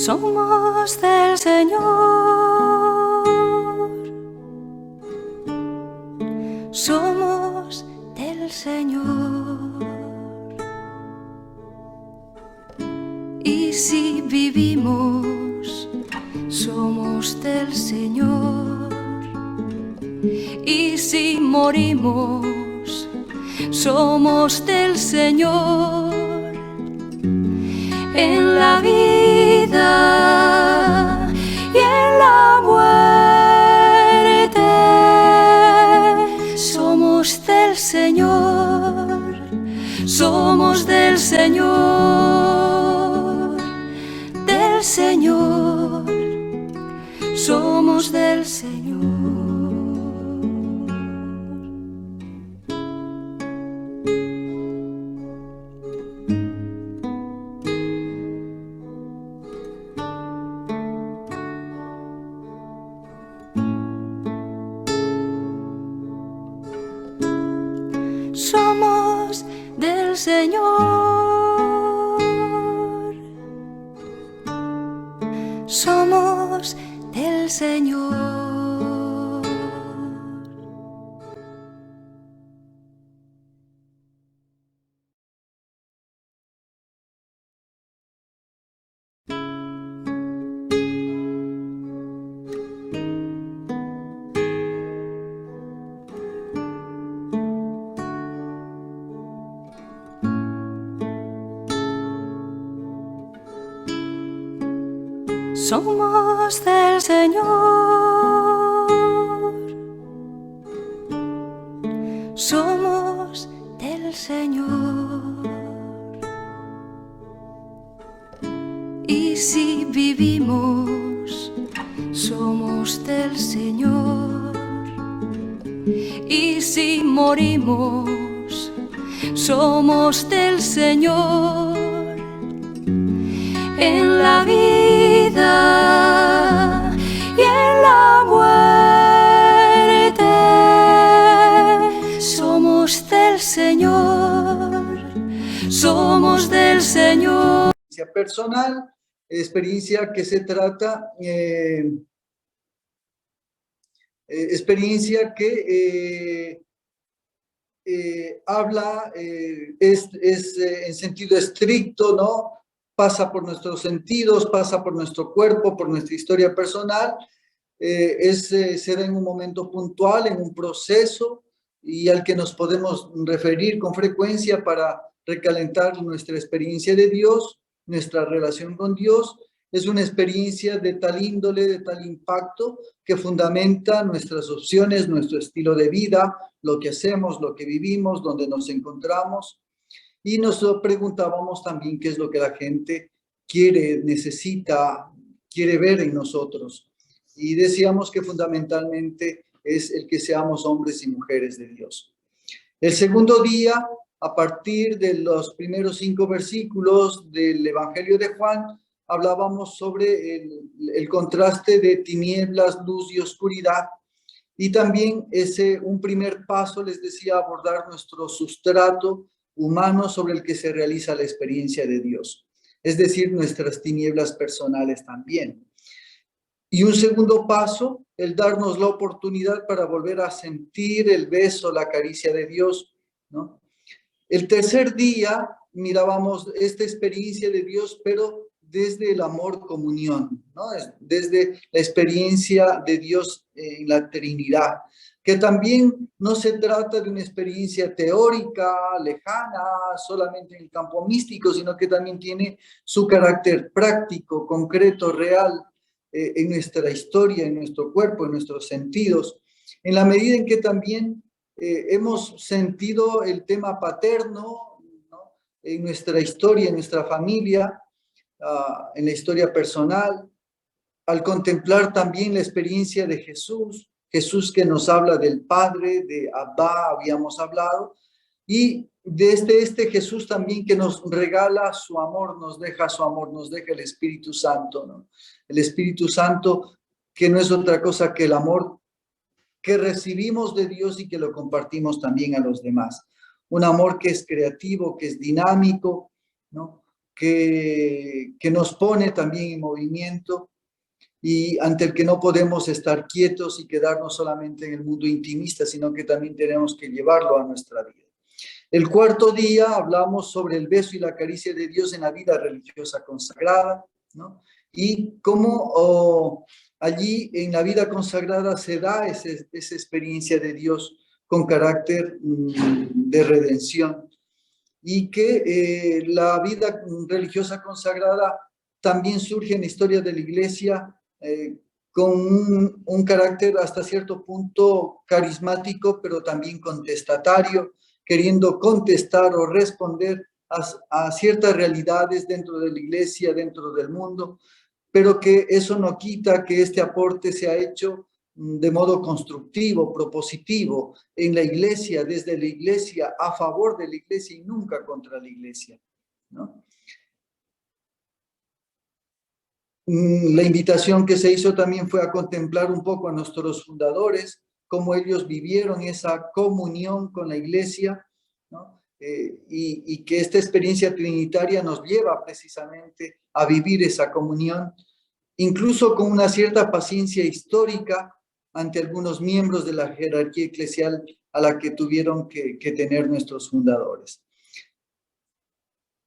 Somos del Señor, somos del Señor. Y si vivimos, somos del Señor. Y si morimos, somos del Señor. En la vida y en la muerte, somos del Señor, somos del Señor, somos del Señor. Somos del Señor, somos del Señor. Somos del Señor, somos del Señor. Y si vivimos, somos del Señor. Y si morimos, somos del Señor. En la vida y en la muerte, somos del Señor, somos del Señor. Personal, experiencia que se trata, experiencia que habla, es en sentido estricto, ¿no? Pasa por nuestros sentidos, pasa por nuestro cuerpo, por nuestra historia personal, se da en un momento puntual, en un proceso, y al que nos podemos referir con frecuencia para recalentar nuestra experiencia de Dios, nuestra relación con Dios. Es una experiencia de tal índole, de tal impacto, que fundamenta nuestras opciones, nuestro estilo de vida, lo que hacemos, lo que vivimos, donde nos encontramos. Y nos preguntábamos también qué es lo que la gente quiere, necesita, quiere ver en nosotros. Y decíamos que fundamentalmente es el que seamos hombres y mujeres de Dios. El segundo día, a partir de los primeros 5 versículos del Evangelio de Juan, hablábamos sobre el contraste de tinieblas, luz y oscuridad. Y también un primer paso, les decía, abordar nuestro sustrato humano sobre el que se realiza la experiencia de Dios, es decir, nuestras tinieblas personales también. Y un segundo paso, el darnos la oportunidad para volver a sentir el beso, la caricia de Dios, ¿no? El tercer día mirábamos esta experiencia de Dios, pero desde el amor comunión, ¿no? Desde la experiencia de Dios en la Trinidad, que también no se trata de una experiencia teórica, lejana, solamente en el campo místico, sino que también tiene su carácter práctico, concreto, real, en nuestra historia, en nuestro cuerpo, en nuestros sentidos, en la medida en que también hemos sentido el tema paterno, ¿no? En nuestra historia, en nuestra familia, en la historia personal, al contemplar también la experiencia de Jesús, Jesús que nos habla del Padre, de Abba, habíamos hablado, y de este Jesús también que nos regala su amor, nos deja el Espíritu Santo, ¿no? El Espíritu Santo que no es otra cosa que el amor que recibimos de Dios y que lo compartimos también a los demás. Un amor que es creativo, que es dinámico, ¿no? que nos pone también en movimiento y ante el que no podemos estar quietos y quedarnos solamente en el mundo intimista, sino que también tenemos que llevarlo a nuestra vida. El cuarto día hablamos sobre el beso y la caricia de Dios en la vida religiosa consagrada, ¿no? Y cómo allí en la vida consagrada se da esa experiencia de Dios con carácter de redención. Y que la vida religiosa consagrada también surge en la historia de la Iglesia con un carácter hasta cierto punto carismático, pero también contestatario, queriendo contestar o responder a ciertas realidades dentro de la Iglesia, dentro del mundo, pero que eso no quita que este aporte se ha hecho de modo constructivo, propositivo, en la Iglesia, desde la Iglesia, a favor de la Iglesia y nunca contra la Iglesia, ¿no? La invitación que se hizo también fue a contemplar un poco a nuestros fundadores, cómo ellos vivieron esa comunión con la Iglesia, ¿no? Y que esta experiencia trinitaria nos lleva precisamente a vivir esa comunión, incluso con una cierta paciencia histórica ante algunos miembros de la jerarquía eclesial a la que tuvieron que tener nuestros fundadores.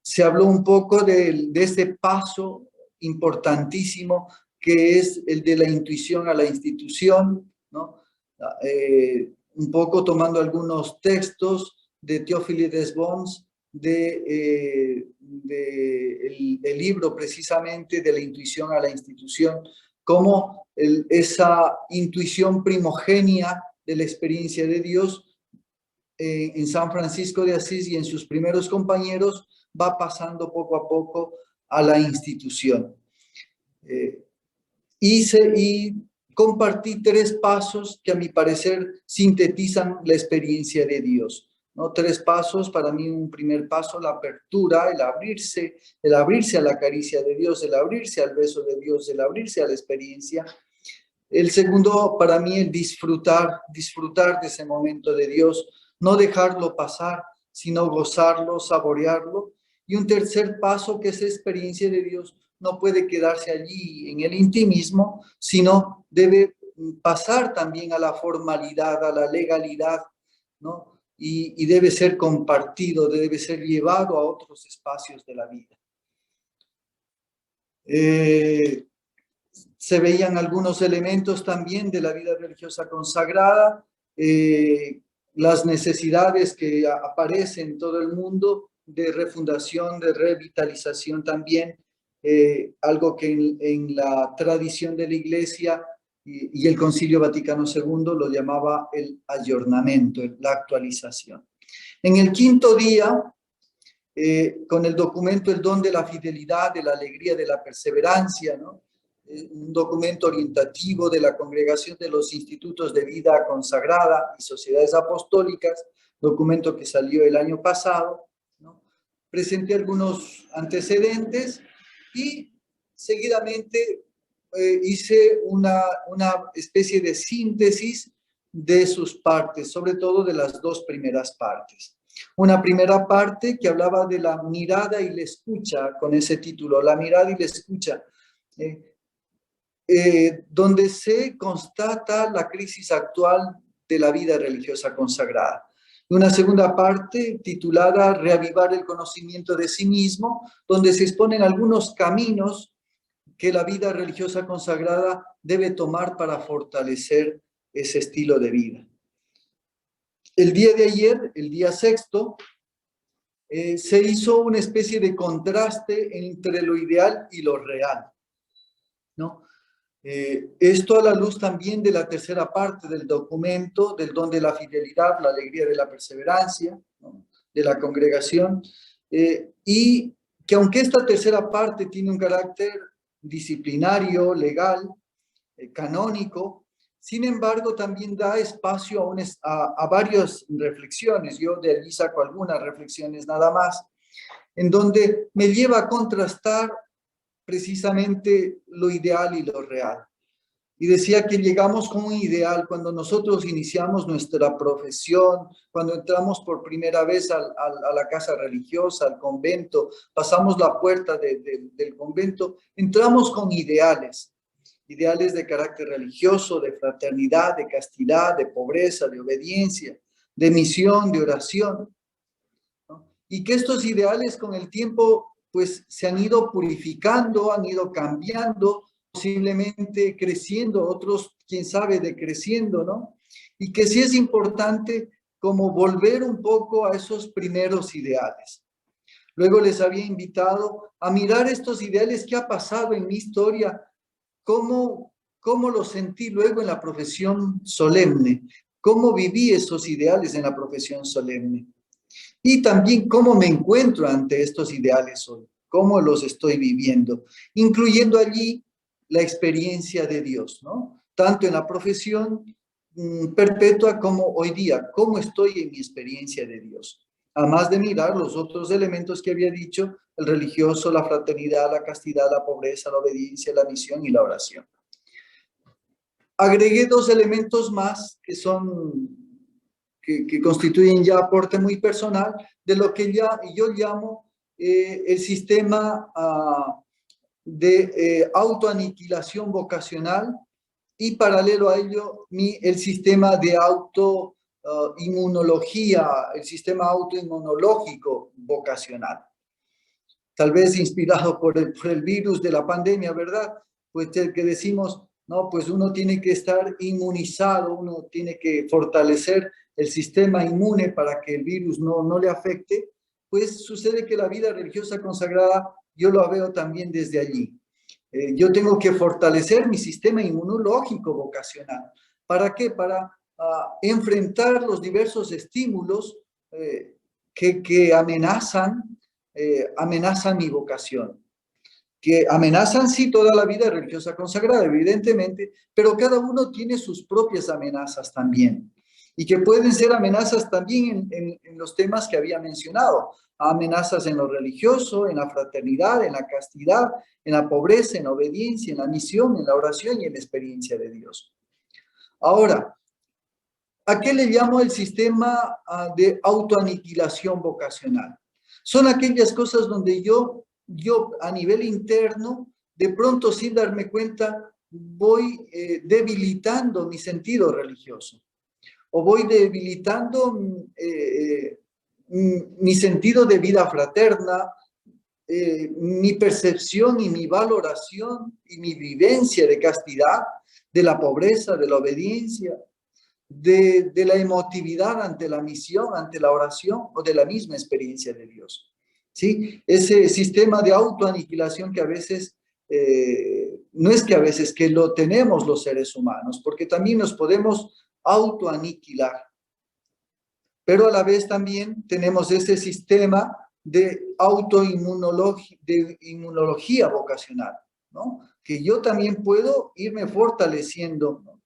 Se habló un poco de este paso importantísimo que es el de la intuición a la institución, ¿no? Un poco tomando algunos textos de Theophilus Bones, el libro precisamente de la intuición a la institución, como esa intuición primogénia de la experiencia de Dios en San Francisco de Asís y en sus primeros compañeros va pasando poco a poco a la institución. Y compartí 3 pasos que a mi parecer sintetizan la experiencia de Dios, ¿no? 3 pasos, para mí un primer paso, la apertura, el abrirse a la caricia de Dios, el abrirse al beso de Dios, el abrirse a la experiencia. El segundo, para mí, el disfrutar de ese momento de Dios, no dejarlo pasar, sino gozarlo, saborearlo. Y un tercer paso, que esa experiencia de Dios no puede quedarse allí en el intimismo, sino debe pasar también a la formalidad, a la legalidad, ¿no? Y debe ser compartido, debe ser llevado a otros espacios de la vida. Se veían algunos elementos también de la vida religiosa consagrada, las necesidades que aparecen en todo el mundo de refundación, de revitalización también, algo que en la tradición de la Iglesia y el Concilio Vaticano II lo llamaba el ayornamiento, la actualización. En el quinto día, con el documento El don de la fidelidad, de la alegría, de la perseverancia, ¿no? Un documento orientativo de la Congregación de los Institutos de Vida Consagrada y Sociedades Apostólicas, documento que salió el año pasado, ¿no? Presenté algunos antecedentes y seguidamente hice una especie de síntesis de sus partes, sobre todo de las 2 primeras partes. Una primera parte que hablaba de la mirada y la escucha, con ese título, la mirada y la escucha, donde se constata la crisis actual de la vida religiosa consagrada. Una segunda parte titulada Reavivar el conocimiento de sí mismo, donde se exponen algunos caminos que la vida religiosa consagrada debe tomar para fortalecer ese estilo de vida. El día de ayer, el día 6º, se hizo una especie de contraste entre lo ideal y lo real, ¿no? Esto a la luz también de la tercera parte del documento, del don de la fidelidad, la alegría de la perseverancia, ¿no? De la congregación, y que aunque esta tercera parte tiene un carácter disciplinario, legal, canónico, sin embargo también da espacio a varias reflexiones. Yo de allí saco algunas reflexiones nada más, en donde me lleva a contrastar precisamente lo ideal y lo real. Y decía que llegamos con un ideal cuando nosotros iniciamos nuestra profesión, cuando entramos por primera vez a la casa religiosa, al convento, pasamos la puerta del convento, entramos con ideales, ideales de carácter religioso, de fraternidad, de castidad, de pobreza, de obediencia, de misión, de oración, ¿no? Y que estos ideales con el tiempo pues se han ido purificando, han ido cambiando, posiblemente creciendo, otros, quién sabe, decreciendo, ¿no? Y que sí es importante como volver un poco a esos primeros ideales. Luego les había invitado a mirar estos ideales, qué ha pasado en mi historia, cómo los sentí luego en la profesión solemne, cómo viví esos ideales en la profesión solemne. Y también cómo me encuentro ante estos ideales hoy, cómo los estoy viviendo, incluyendo allí la experiencia de Dios, ¿no? Tanto en la profesión perpetua como hoy día, cómo estoy en mi experiencia de Dios. Además de mirar los otros elementos que había dicho, el religioso, la fraternidad, la castidad, la pobreza, la obediencia, la misión y la oración. Agregué dos elementos más que son que constituyen ya aporte muy personal de lo que yo llamo el sistema de autoaniquilación vocacional y paralelo a ello el sistema de autoinmunología, el sistema autoinmunológico vocacional. Tal vez inspirado por el virus de la pandemia, ¿verdad? Pues el que decimos, no, pues uno tiene que estar inmunizado, uno tiene que fortalecer el sistema inmune para que el virus no le afecte, pues sucede que la vida religiosa consagrada yo lo veo también desde allí. Yo tengo que fortalecer mi sistema inmunológico vocacional. ¿Para qué? Para enfrentar los diversos estímulos que amenazan mi vocación. Que amenazan sí toda la vida religiosa consagrada, evidentemente, pero cada uno tiene sus propias amenazas también. Y que pueden ser amenazas también en los temas que había mencionado. Amenazas en lo religioso, en la fraternidad, en la castidad, en la pobreza, en la obediencia, en la misión, en la oración y en la experiencia de Dios. Ahora, ¿a qué le llamo el sistema de autoaniquilación vocacional? Son aquellas cosas donde yo a nivel interno, de pronto sin darme cuenta, voy debilitando mi sentido religioso. O voy debilitando mi sentido de vida fraterna, mi percepción y mi valoración y mi vivencia de castidad, de la pobreza, de la obediencia, de la emotividad ante la misión, ante la oración o de la misma experiencia de Dios. ¿Sí? Ese sistema de autoaniquilación que a veces, no es que a veces, que lo tenemos los seres humanos, porque también nos podemos autoaniquilar. Pero a la vez también tenemos ese sistema de inmunología vocacional, ¿no? Que yo también puedo irme fortaleciendo, ¿no?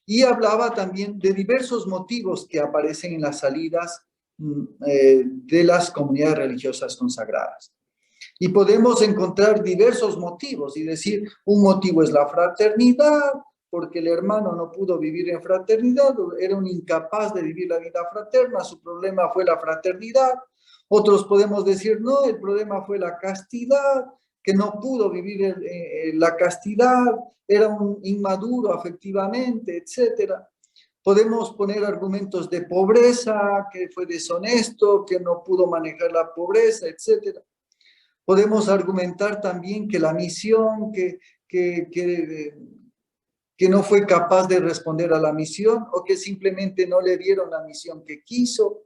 Y hablaba también de diversos motivos que aparecen en las salidas de las comunidades religiosas consagradas. Y podemos encontrar diversos motivos y decir, un motivo es la fraternidad, porque el hermano no pudo vivir en fraternidad, era un incapaz de vivir la vida fraterna, su problema fue la fraternidad. Otros podemos decir, no, el problema fue la castidad, que no pudo vivir la castidad, era un inmaduro afectivamente, etc. Podemos poner argumentos de pobreza, que fue deshonesto, que no pudo manejar la pobreza, etc. Podemos argumentar también que la misión, que no fue capaz de responder a la misión o que simplemente no le dieron la misión que quiso.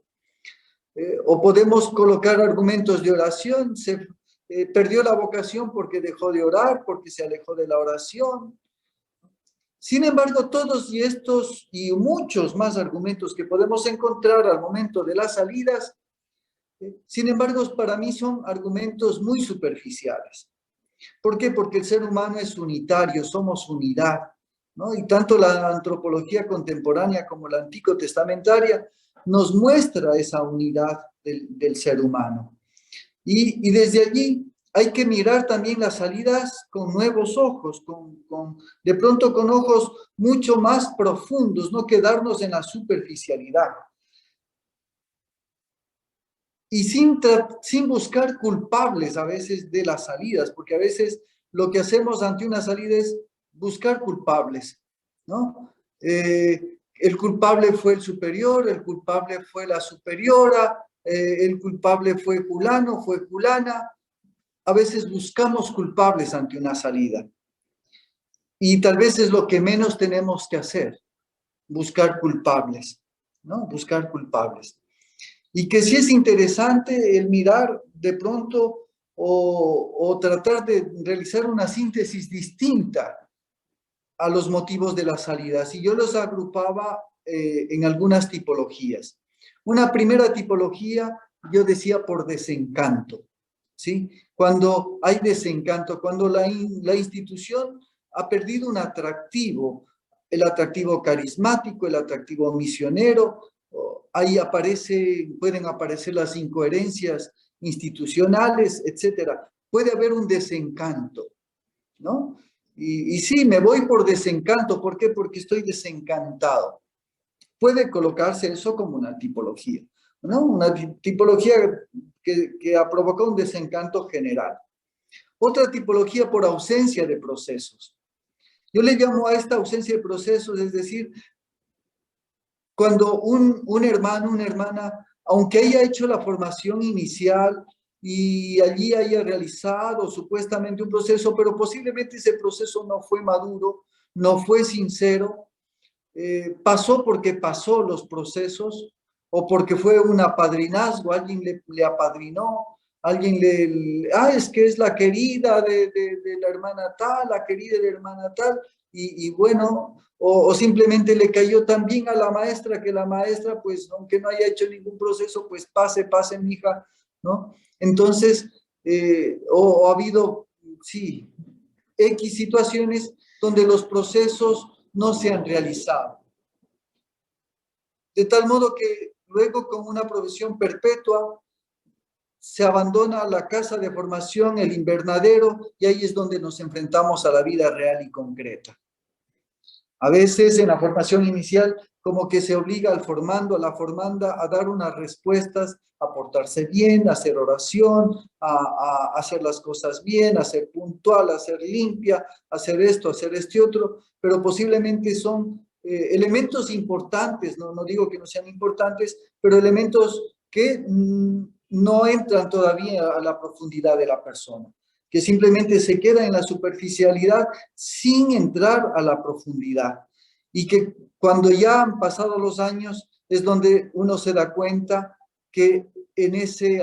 O podemos colocar argumentos de oración, perdió la vocación porque dejó de orar, porque se alejó de la oración. Sin embargo, todos estos y muchos más argumentos que podemos encontrar al momento de las salidas, sin embargo, para mí son argumentos muy superficiales. ¿Por qué? Porque el ser humano es unitario, somos unidad, ¿no? Y tanto la antropología contemporánea como la antico testamentaria nos muestra esa unidad del ser humano. Y desde allí hay que mirar también las salidas con nuevos ojos, de pronto con ojos mucho más profundos, no quedarnos en la superficialidad. Y sin buscar culpables a veces de las salidas, porque a veces lo que hacemos ante una salida es buscar culpables, ¿no? El culpable fue el superior, el culpable fue la superiora, el culpable fue fulano, fue fulana. A veces buscamos culpables ante una salida. Y tal vez es lo que menos tenemos que hacer, buscar culpables, ¿no? Buscar culpables. Y que sí es interesante el mirar de pronto o tratar de realizar una síntesis distinta a los motivos de las salidas. Y yo los agrupaba en algunas tipologías. Una primera tipología, yo decía por desencanto, ¿sí? Cuando hay desencanto, cuando la institución ha perdido un atractivo, el atractivo carismático, el atractivo misionero, ahí pueden aparecer las incoherencias institucionales, etcétera. Puede haber un desencanto, ¿no? Y sí, me voy por desencanto. ¿Por qué? Porque estoy desencantado. Puede colocarse eso como una tipología, ¿no? Una tipología que ha provocado un desencanto general. Otra tipología por ausencia de procesos. Yo le llamo a esta ausencia de procesos, es decir, cuando un hermano, una hermana, aunque haya hecho la formación inicial y allí haya realizado supuestamente un proceso, pero posiblemente ese proceso no fue maduro, no fue sincero, pasó porque pasó los procesos o porque fue un apadrinazgo, alguien le apadrinó, es que es la querida de la hermana tal, la querida de la hermana tal, y bueno, o simplemente le cayó tan bien a la maestra que la maestra, pues aunque no haya hecho ningún proceso, pues pase, mija, ¿no? Entonces, o ha habido, sí, X situaciones donde los procesos no se han realizado. De tal modo que luego con una provisión perpetua se abandona la casa de formación, el invernadero, y ahí es donde nos enfrentamos a la vida real y concreta. A veces en la formación inicial como que se obliga al formando, a la formanda a dar unas respuestas, a portarse bien, a hacer oración, a hacer las cosas bien, a ser puntual, a ser limpia, a hacer esto, a hacer este otro, pero posiblemente son elementos importantes, no digo que no sean importantes, pero elementos que no entran todavía a la profundidad de la persona, que simplemente se queda en la superficialidad sin entrar a la profundidad. Y que cuando ya han pasado los años es donde uno se da cuenta que en ese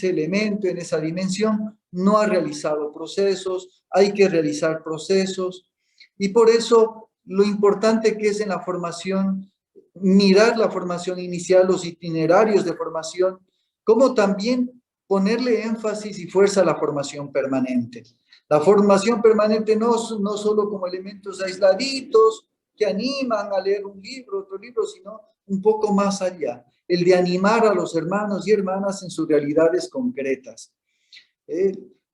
elemento, en esa dimensión, no ha realizado procesos, hay que realizar procesos. Y por eso lo importante que es en la formación, mirar la formación inicial, los itinerarios de formación, como también ponerle énfasis y fuerza a la formación permanente. La formación permanente no solo como elementos aisladitos que animan a leer un libro, otro libro, sino un poco más allá, el de animar a los hermanos y hermanas en sus realidades concretas.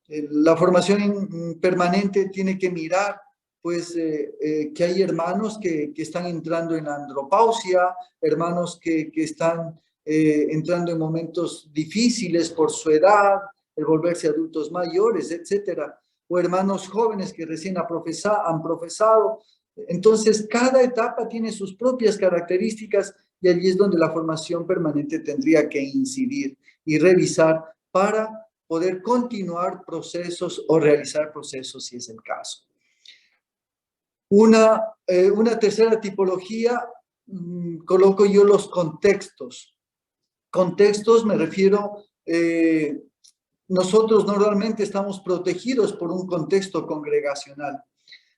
La formación permanente tiene que mirar pues que hay hermanos que están entrando en andropausia, hermanos que están entrando en momentos difíciles por su edad, el volverse adultos mayores, etcétera, o hermanos jóvenes que recién han profesado. Entonces, cada etapa tiene sus propias características y allí es donde la formación permanente tendría que incidir y revisar para poder continuar procesos o realizar procesos si es el caso. Una tercera tipología, coloco yo los contextos. Contextos me refiero, nosotros normalmente estamos protegidos por un contexto congregacional,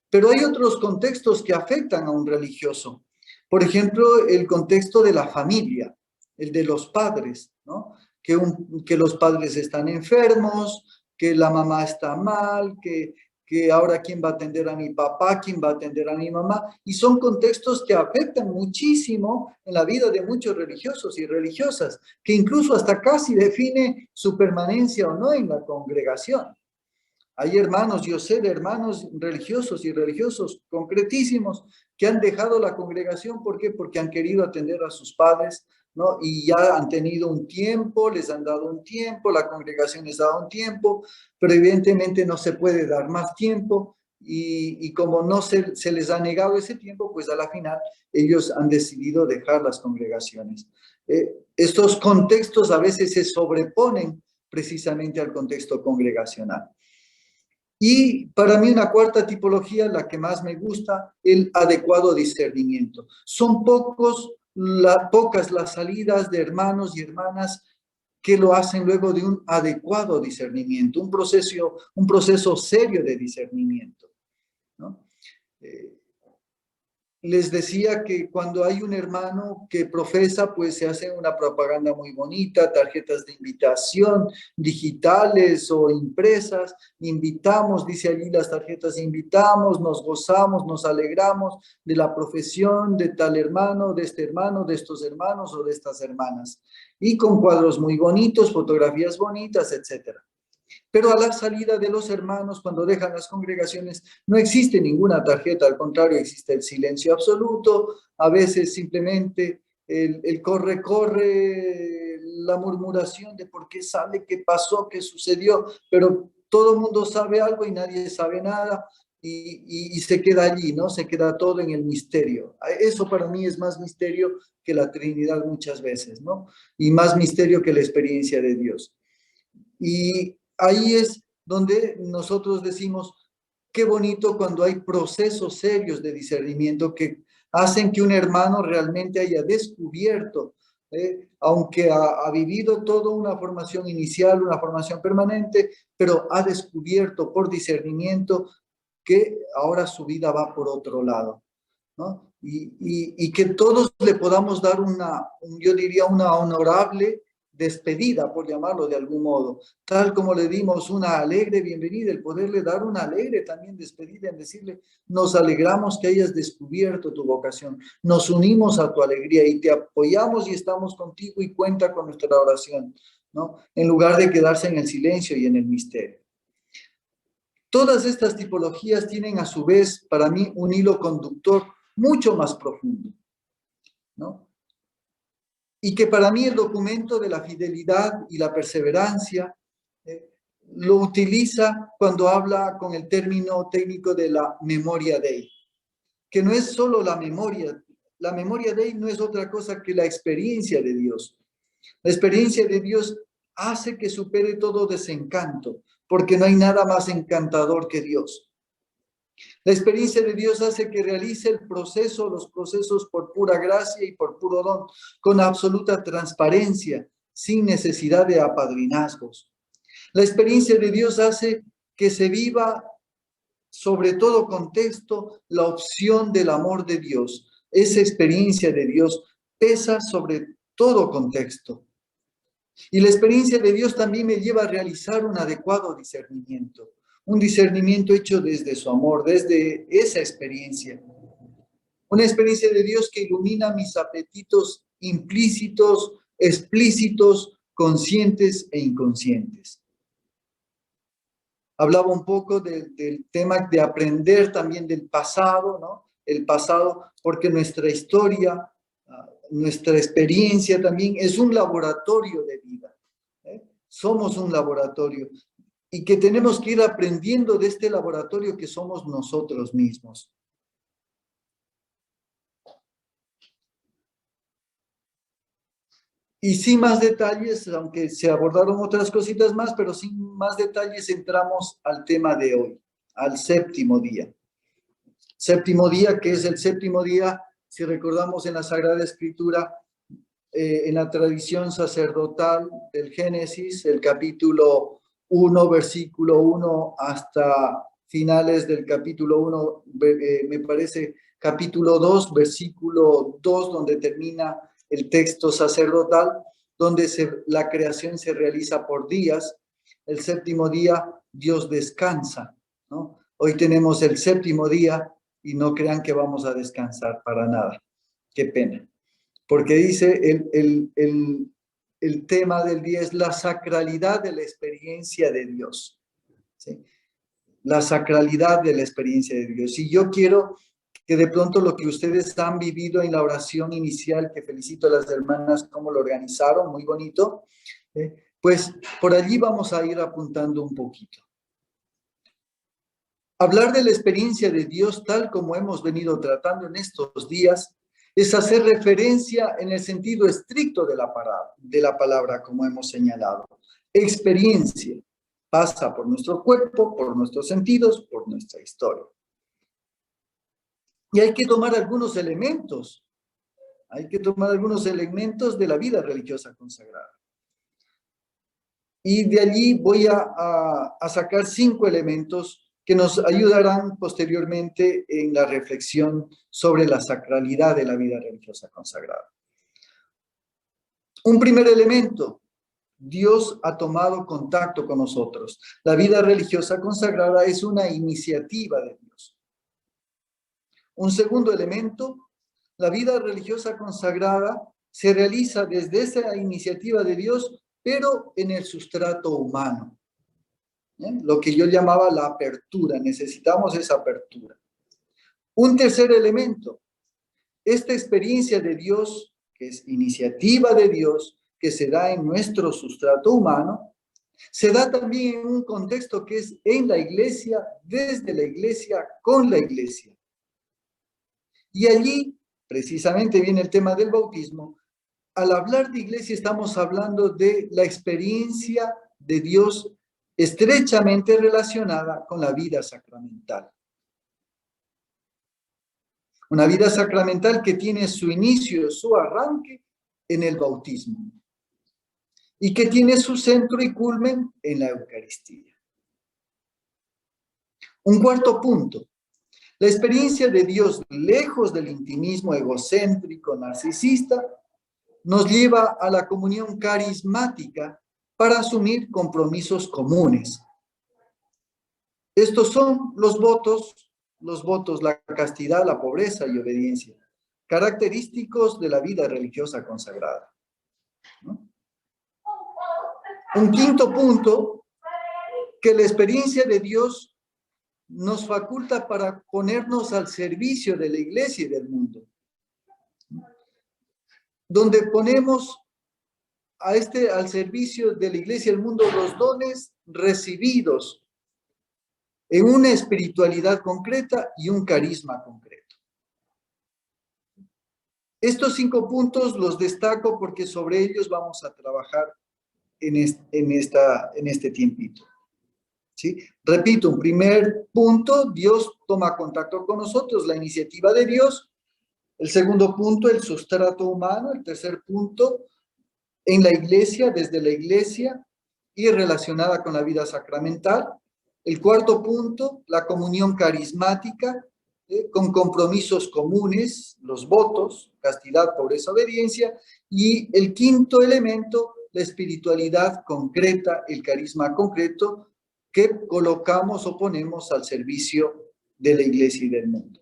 pero hay otros contextos que afectan a un religioso. Por ejemplo, el contexto de la familia, el de los padres, ¿no? Que los padres están enfermos, que la mamá está mal, que ahora quién va a atender a mi papá, quién va a atender a mi mamá, y son contextos que afectan muchísimo en la vida de muchos religiosos y religiosas, que incluso hasta casi define su permanencia o no en la congregación, Hay hermanos, yo sé de hermanos religiosos y religiosos concretísimos que han dejado la congregación. ¿Por qué? Porque han querido atender a sus padres, ¿no? Y ya han tenido un tiempo, les han dado un tiempo, la congregación les ha dado un tiempo, pero evidentemente no se puede dar más tiempo y como no se les ha negado ese tiempo, pues a la final ellos han decidido dejar las congregaciones. Estos contextos a veces se sobreponen precisamente al contexto congregacional. Y para mí una cuarta tipología, la que más me gusta, el adecuado discernimiento. Son pocas las salidas de hermanos y hermanas que lo hacen luego de un adecuado discernimiento, un proceso serio de discernimiento, ¿no? Les decía que cuando hay un hermano que profesa, pues se hace una propaganda muy bonita, tarjetas de invitación digitales o impresas, invitamos, dice allí las tarjetas, invitamos, nos gozamos, nos alegramos de la profesión de tal hermano, de este hermano, de estos hermanos o de estas hermanas, y con cuadros muy bonitos, fotografías bonitas, etcétera. Pero a la salida de los hermanos, cuando dejan las congregaciones, no existe ninguna tarjeta, al contrario, existe el silencio absoluto, a veces simplemente el corre, la murmuración de por qué sale, qué pasó, qué sucedió, pero todo el mundo sabe algo y nadie sabe nada y se queda allí, ¿no? Se queda todo en el misterio. Eso para mí es más misterio que la Trinidad muchas veces, ¿no? Y más misterio que la experiencia de Dios. Y ahí es donde nosotros decimos, qué bonito cuando hay procesos serios de discernimiento que hacen que un hermano realmente haya descubierto, aunque ha vivido toda una formación inicial, una formación permanente, pero ha descubierto por discernimiento que ahora su vida va por otro lado, ¿no? Y que todos le podamos dar yo diría, una honorable despedida, por llamarlo de algún modo, tal como le dimos una alegre bienvenida, el poderle dar una alegre también despedida, en decirle, nos alegramos que hayas descubierto tu vocación, nos unimos a tu alegría y te apoyamos y estamos contigo y cuenta con nuestra oración, ¿no? En lugar de quedarse en el silencio y en el misterio. Todas estas tipologías tienen a su vez, para mí, un hilo conductor mucho más profundo, ¿no? Y que para mí el documento de la fidelidad y la perseverancia lo utiliza cuando habla con el término técnico de la memoria Dei, que no es solo la memoria Dei no es otra cosa que la experiencia de Dios. La experiencia de Dios hace que supere todo desencanto, porque no hay nada más encantador que Dios. La experiencia de Dios hace que realice los procesos por pura gracia y por puro don, con absoluta transparencia, sin necesidad de apadrinazgos. La experiencia de Dios hace que se viva sobre todo contexto la opción del amor de Dios. Esa experiencia de Dios pesa sobre todo contexto. Y la experiencia de Dios también me lleva a realizar un adecuado discernimiento. Un discernimiento hecho desde su amor, desde esa experiencia. Una experiencia de Dios que ilumina mis apetitos implícitos, explícitos, conscientes e inconscientes. Hablaba un poco del tema de aprender también del pasado, ¿no? El pasado, porque nuestra historia, nuestra experiencia también es un laboratorio de vida. Somos un laboratorio. Y que tenemos que ir aprendiendo de este laboratorio que somos nosotros mismos. Y sin más detalles, aunque se abordaron otras cositas más, pero sin más detalles entramos al tema de hoy, al séptimo día. Séptimo día, que es el séptimo día, si recordamos en la Sagrada Escritura, en la tradición sacerdotal del Génesis, el capítulo 1, versículo 1 hasta finales del capítulo 1, me parece capítulo 2, versículo 2, donde termina el texto sacerdotal, donde la creación se realiza por días. El séptimo día Dios descansa, ¿no? Hoy tenemos el séptimo día y no crean que vamos a descansar para nada. Qué pena. Porque dice el tema del día es la sacralidad de la experiencia de Dios, ¿sí? la sacralidad de la experiencia de Dios. Y yo quiero que de pronto lo que ustedes han vivido en la oración inicial, que felicito a las hermanas cómo lo organizaron, muy bonito, pues por allí vamos a ir apuntando un poquito. Hablar de la experiencia de Dios tal como hemos venido tratando en estos días es hacer referencia en el sentido estricto de la palabra, como hemos señalado. Experiencia pasa por nuestro cuerpo, por nuestros sentidos, por nuestra historia. Y hay que tomar algunos elementos. Hay que tomar algunos elementos de la vida religiosa consagrada. Y de allí voy a sacar 5 elementos que nos ayudarán posteriormente en la reflexión sobre la sacralidad de la vida religiosa consagrada. Un primer elemento: Dios ha tomado contacto con nosotros. La vida religiosa consagrada es una iniciativa de Dios. Un segundo elemento: la vida religiosa consagrada se realiza desde esa iniciativa de Dios, pero en el sustrato humano. Lo que yo llamaba la apertura, necesitamos esa apertura. Un tercer elemento: esta experiencia de Dios, que es iniciativa de Dios, que se da en nuestro sustrato humano, se da también en un contexto que es en la iglesia, desde la iglesia, con la iglesia. Y allí, precisamente, viene el tema del bautismo. Al hablar de iglesia estamos hablando de la experiencia de Dios estrechamente relacionada con la vida sacramental. Una vida sacramental que tiene su inicio, su arranque en el bautismo y que tiene su centro y culmen en la Eucaristía. Un cuarto punto: la experiencia de Dios, lejos del intimismo egocéntrico, narcisista, nos lleva a la comunión carismática para asumir compromisos comunes. Estos son los votos, la castidad, la pobreza y obediencia, característicos de la vida religiosa consagrada. ¿No? Un quinto punto: que la experiencia de Dios nos faculta para ponernos al servicio de la iglesia y del mundo, donde ponemos al servicio de la iglesia y el mundo los dones recibidos en una espiritualidad concreta y un carisma concreto. Estos 5 puntos los destaco porque sobre ellos vamos a trabajar en este tiempito. ¿Sí? Repito, un primer punto: Dios toma contacto con nosotros, la iniciativa de Dios. El segundo punto: el sustrato humano. El tercer punto: en la iglesia, desde la iglesia y relacionada con la vida sacramental. El cuarto punto: la comunión carismática, con compromisos comunes, los votos, castidad, pobreza, obediencia. Y el quinto elemento: la espiritualidad concreta, el carisma concreto que colocamos o ponemos al servicio de la iglesia y del mundo.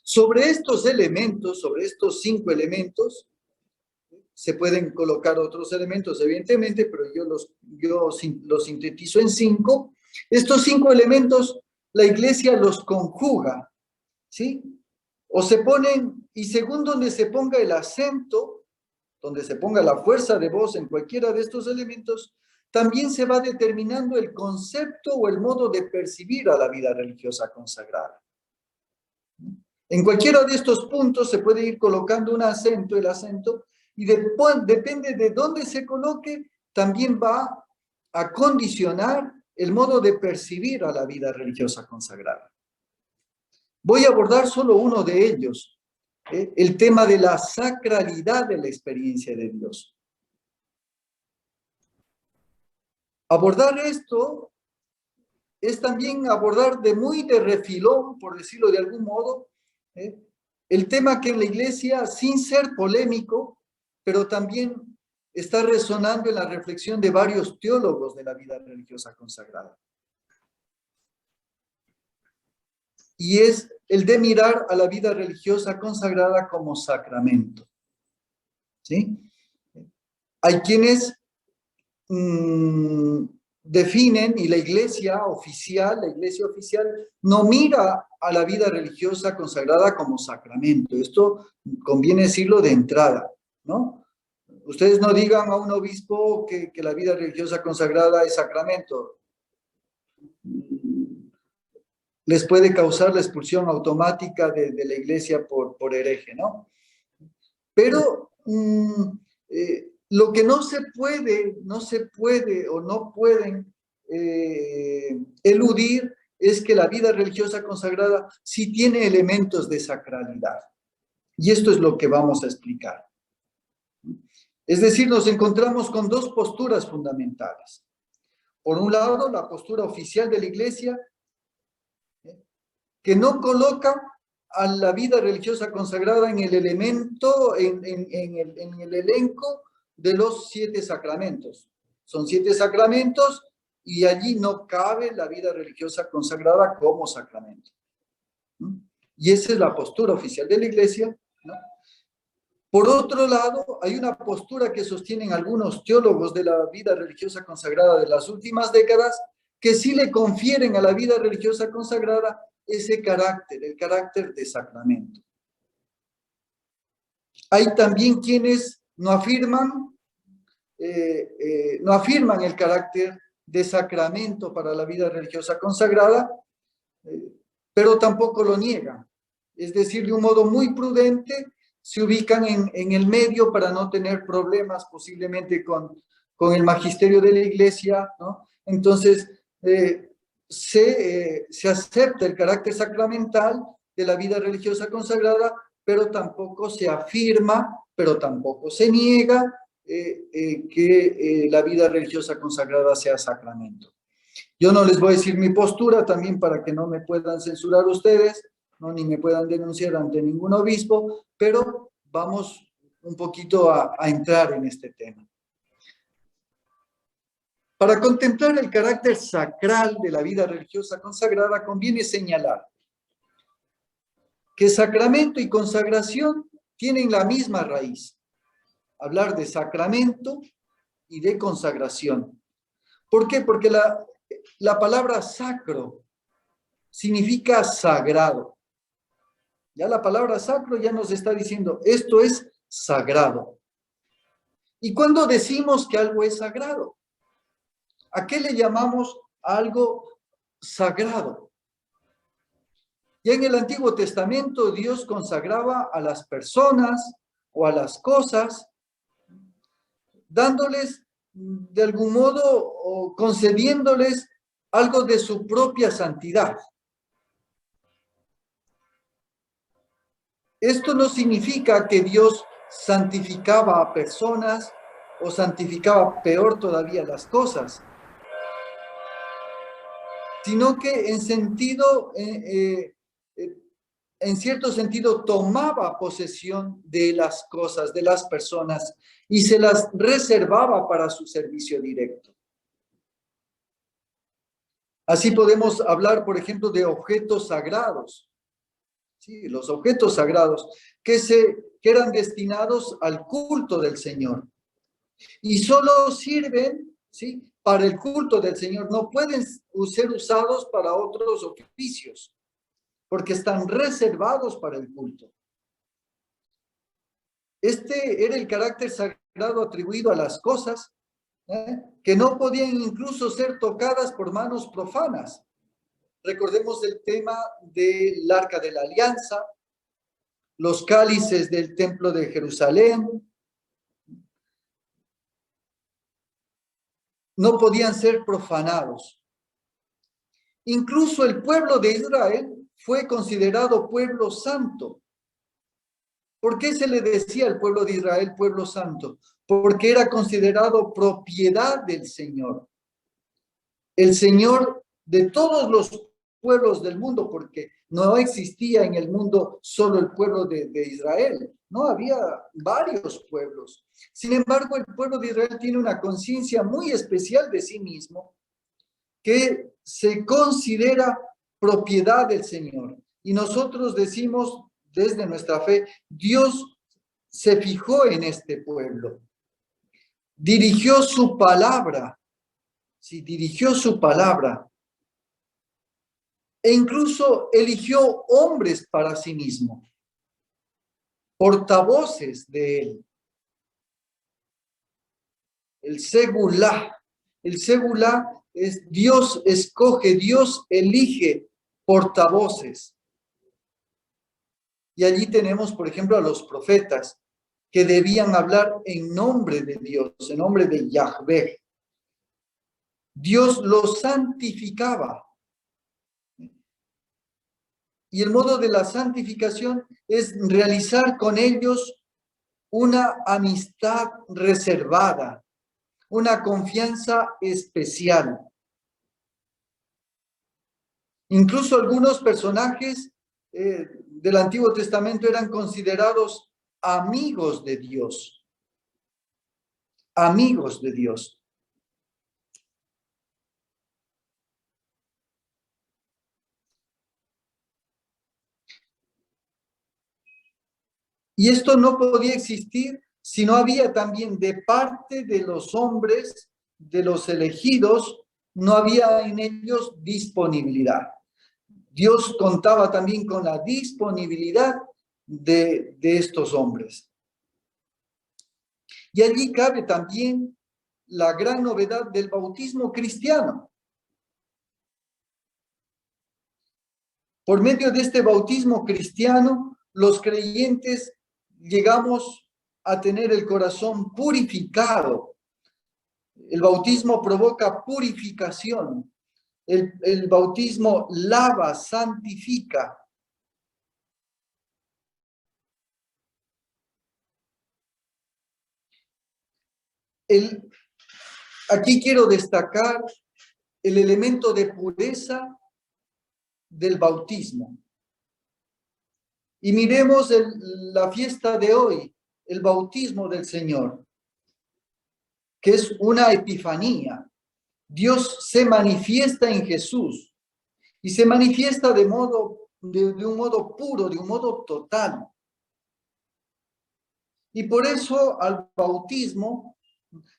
Sobre estos elementos, sobre estos 5 elementos, se pueden colocar otros elementos, evidentemente, pero yo los sintetizo en 5. Estos 5 elementos, la iglesia los conjuga, ¿sí? O se ponen, y según donde se ponga el acento, donde se ponga la fuerza de voz en cualquiera de estos elementos, también se va determinando el concepto o el modo de percibir a la vida religiosa consagrada. En cualquiera de estos puntos se puede ir colocando un acento, el acento, y depende de dónde se coloque, también va a condicionar el modo de percibir a la vida religiosa consagrada. Voy a abordar solo uno de ellos, el tema de la sacralidad de la experiencia de Dios. Abordar esto es también abordar de refilón, por decirlo de algún modo, el tema que en la iglesia, sin ser polémico, pero también está resonando en la reflexión de varios teólogos de la vida religiosa consagrada. Y es el de mirar a la vida religiosa consagrada como sacramento. ¿Sí? Hay quienes definen, y la iglesia oficial no mira a la vida religiosa consagrada como sacramento. Esto conviene decirlo de entrada, ¿no? Ustedes no digan a un obispo que la vida religiosa consagrada es sacramento. Les puede causar la expulsión automática de la iglesia por hereje, ¿no? Pero lo que no se puede o no pueden eludir es que la vida religiosa consagrada sí tiene elementos de sacralidad. Y esto es lo que vamos a explicar. Es decir, nos encontramos con dos posturas fundamentales. Por un lado, la postura oficial de la iglesia, que no coloca a la vida religiosa consagrada en el elemento, en el elenco de los 7 sacramentos. Son 7 sacramentos y allí no cabe la vida religiosa consagrada como sacramento. Y esa es la postura oficial de la iglesia, ¿no? Por otro lado, hay una postura que sostienen algunos teólogos de la vida religiosa consagrada de las últimas décadas, que sí le confieren a la vida religiosa consagrada ese carácter, el carácter de sacramento. Hay también quienes no afirman el carácter de sacramento para la vida religiosa consagrada, pero tampoco lo niegan. Es decir, de un modo muy prudente, se ubican en el medio para no tener problemas posiblemente con el magisterio de la iglesia, ¿no? Entonces, se acepta el carácter sacramental de la vida religiosa consagrada, pero tampoco se afirma, pero tampoco se niega que la vida religiosa consagrada sea sacramento. Yo no les voy a decir mi postura también para que no me puedan censurar ustedes, ¿no? Ni me puedan denunciar ante ningún obispo, pero vamos un poquito a entrar en este tema. Para contemplar el carácter sacral de la vida religiosa consagrada, conviene señalar que sacramento y consagración tienen la misma raíz. Hablar de sacramento y de consagración. ¿Por qué? Porque la palabra sacro significa sagrado. Ya la palabra sacro ya nos está diciendo, esto es sagrado. ¿Y cuándo decimos que algo es sagrado? ¿A qué le llamamos algo sagrado? Ya en el Antiguo Testamento Dios consagraba a las personas o a las cosas, dándoles de algún modo o concediéndoles algo de su propia santidad. Esto no significa que Dios santificaba a personas o santificaba peor todavía las cosas, sino que en cierto sentido tomaba posesión de las cosas, de las personas, y se las reservaba para su servicio directo. Así podemos hablar, por ejemplo, de objetos sagrados. Sí, los objetos sagrados que eran destinados al culto del Señor. Y solo sirven, ¿sí?, para el culto del Señor. No pueden ser usados para otros oficios, porque están reservados para el culto. Este era el carácter sagrado atribuido a las cosas, que no podían incluso ser tocadas por manos profanas. Recordemos el tema del Arca de la Alianza, los cálices del Templo de Jerusalén. No podían ser profanados. Incluso el pueblo de Israel fue considerado pueblo santo. ¿Por qué se le decía al pueblo de Israel pueblo santo? Porque era considerado propiedad del Señor. El Señor de todos los pueblos del mundo, porque no existía en el mundo solo el pueblo de Israel, no, había varios pueblos. Sin embargo, el pueblo de Israel tiene una conciencia muy especial de sí mismo, que se considera propiedad del Señor. Y nosotros decimos desde nuestra fe, Dios se fijó en este pueblo, dirigió su palabra, sí, dirigió su palabra e incluso eligió hombres para sí mismo, portavoces de él. El segulá. El segulá es Dios escoge, Dios elige portavoces. Y allí tenemos, por ejemplo, a los profetas que debían hablar en nombre de Dios, en nombre de Yahvé. Dios los santificaba. Y el modo de la santificación es realizar con ellos una amistad reservada, una confianza especial. Incluso algunos personajes del Antiguo Testamento eran considerados amigos de Dios. Amigos de Dios. Y esto no podía existir si no había también de parte de los hombres, de los elegidos, no había en ellos disponibilidad. Dios contaba también con la disponibilidad de estos hombres. Y allí cabe también la gran novedad del bautismo cristiano. Por medio de este bautismo cristiano, los creyentes llegamos a tener el corazón purificado. El bautismo provoca purificación. El bautismo lava, santifica. Aquí quiero destacar el elemento de pureza del bautismo. Y miremos la fiesta de hoy, el bautismo del Señor, que es una epifanía. Dios se manifiesta en Jesús y se manifiesta de un modo puro, de un modo total. Y por eso al bautismo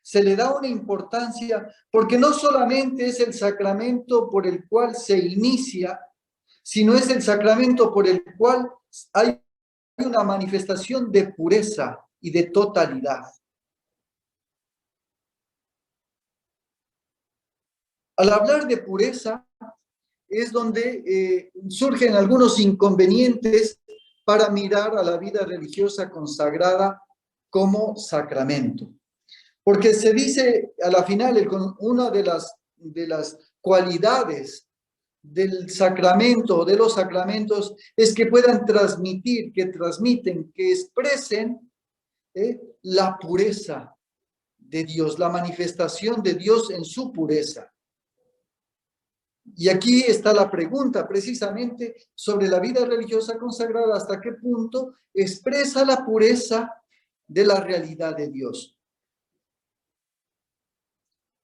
se le da una importancia, porque no solamente es el sacramento por el cual se inicia, sino es el sacramento por el cual hay una manifestación de pureza y de totalidad. Al hablar de pureza es donde surgen algunos inconvenientes para mirar a la vida religiosa consagrada como sacramento. Porque se dice a la final, una de las cualidades del sacramento o de los sacramentos es que puedan transmitir, que transmiten, que expresen la pureza de Dios, la manifestación de Dios en su pureza. Y aquí está la pregunta precisamente sobre la vida religiosa consagrada, hasta qué punto expresa la pureza de la realidad de Dios.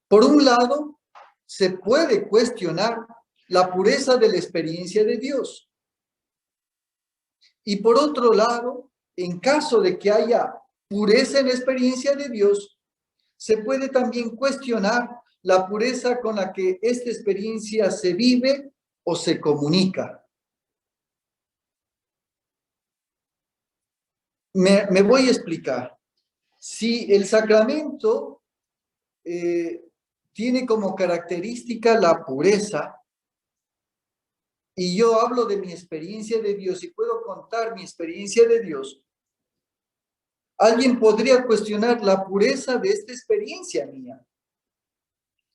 Por un lado, se puede cuestionar la pureza de la experiencia de Dios. Y por otro lado, en caso de que haya pureza en la experiencia de Dios, se puede también cuestionar la pureza con la que esta experiencia se vive o se comunica. Me voy a explicar. Si el sacramento tiene como característica la pureza, y yo hablo de mi experiencia de Dios y puedo contar mi experiencia de Dios, alguien podría cuestionar la pureza de esta experiencia mía.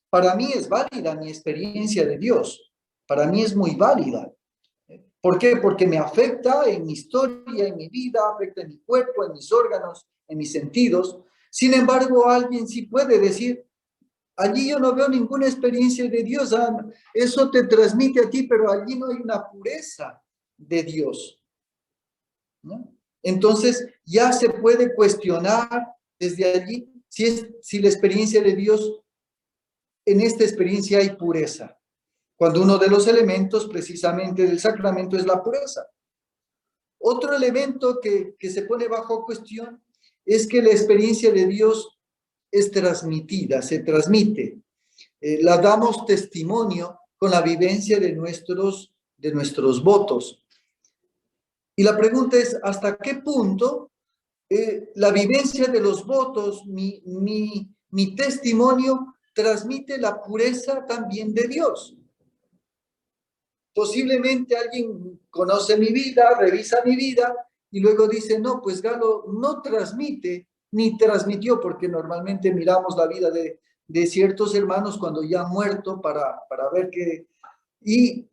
Para mí es válida mi experiencia de Dios. Para mí es muy válida. ¿Por qué? Porque me afecta en mi historia, en mi vida, afecta en mi cuerpo, en mis órganos, en mis sentidos. Sin embargo, alguien sí puede decir, allí yo no veo ninguna experiencia de Dios. Eso te transmite a ti, pero allí no hay una pureza de Dios, ¿no? Entonces, ya se puede cuestionar desde allí si la experiencia de Dios, en esta experiencia hay pureza, cuando uno de los elementos precisamente del sacramento es la pureza. Otro elemento que se pone bajo cuestión es que la experiencia de Dios es transmitida, se transmite. la damos testimonio con la vivencia de nuestros votos. Y la pregunta es, ¿hasta qué punto la vivencia de los votos, mi testimonio, transmite la pureza también de Dios? Posiblemente alguien conoce mi vida, revisa mi vida y luego dice, no, pues Galo no transmite, ni transmitió, porque normalmente miramos la vida de ciertos hermanos cuando ya han muerto para ver qué, y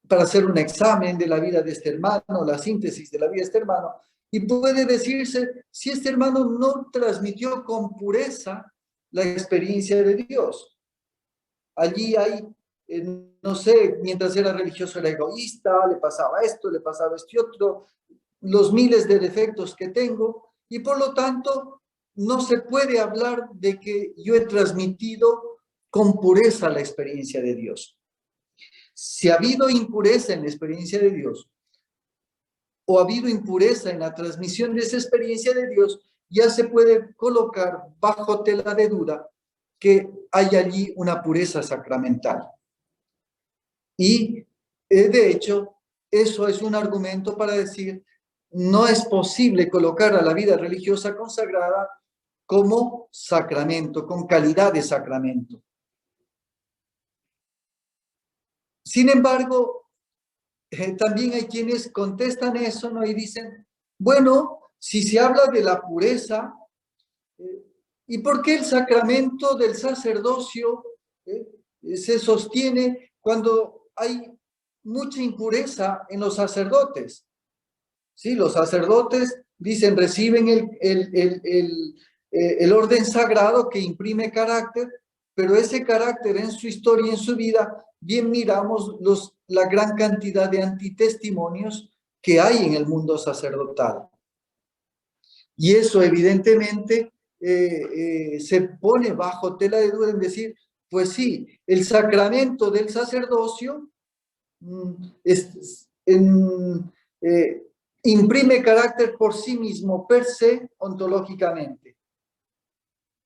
para hacer un examen de la vida de este hermano, la síntesis de la vida de este hermano, y puede decirse si este hermano no transmitió con pureza la experiencia de Dios. Allí hay, no sé, mientras era religioso era egoísta, le pasaba esto, le pasaba este otro, los miles de defectos que tengo, y por lo tanto no se puede hablar de que yo he transmitido con pureza la experiencia de Dios. Si ha habido impureza en la experiencia de Dios, o ha habido impureza en la transmisión de esa experiencia de Dios, ya se puede colocar bajo tela de duda que hay allí una pureza sacramental. Y de hecho, eso es un argumento para decir, no es posible colocar a la vida religiosa consagrada como sacramento, con calidad de sacramento. Sin embargo, también hay quienes contestan eso, ¿no? Y dicen, bueno, si se habla de la pureza, ¿y por qué el sacramento del sacerdocio se sostiene cuando hay mucha impureza en los sacerdotes? Sí, los sacerdotes, dicen, reciben el orden sagrado que imprime carácter, pero ese carácter en su historia y en su vida, bien miramos la gran cantidad de antitestimonios que hay en el mundo sacerdotal. Y eso evidentemente se pone bajo tela de duda en decir, pues sí, el sacramento del sacerdocio imprime carácter por sí mismo, per se, ontológicamente.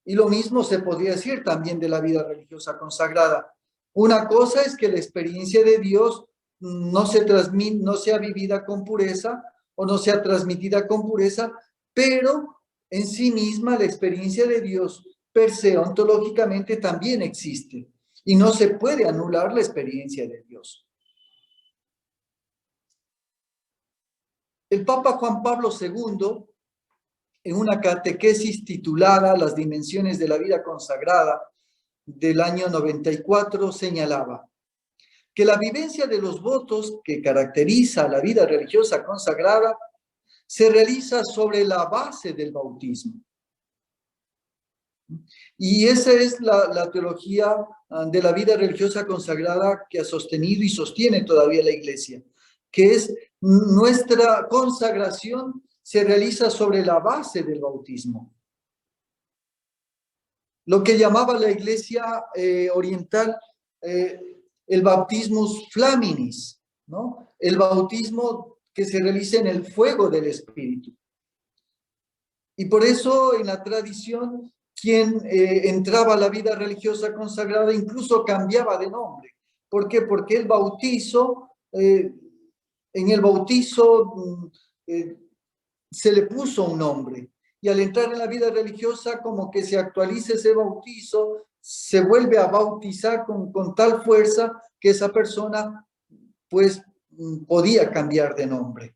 Y lo mismo se podría decir también de la vida religiosa consagrada. Una cosa es que la experiencia de Dios no sea vivida con pureza o no sea transmitida con pureza, pero en sí misma la experiencia de Dios per se, ontológicamente, también existe. Y no se puede anular la experiencia de Dios. El Papa Juan Pablo II, en una catequesis titulada Las dimensiones de la vida consagrada del año 94, señalaba que la vivencia de los votos que caracteriza a la vida religiosa consagrada se realiza sobre la base del bautismo. Y esa es la teología de la vida religiosa consagrada que ha sostenido y sostiene todavía la Iglesia, que es nuestra consagración se realiza sobre la base del bautismo. Lo que llamaba la Iglesia oriental el bautismus flaminis, ¿no? El bautismo que se realiza en el fuego del Espíritu. Y por eso en la tradición, quien entraba a la vida religiosa consagrada incluso cambiaba de nombre. ¿Por qué? Porque el bautizo, en el bautizo se le puso un nombre. Y al entrar en la vida religiosa, como que se actualiza ese bautizo, se vuelve a bautizar con tal fuerza que esa persona, pues, podía cambiar de nombre.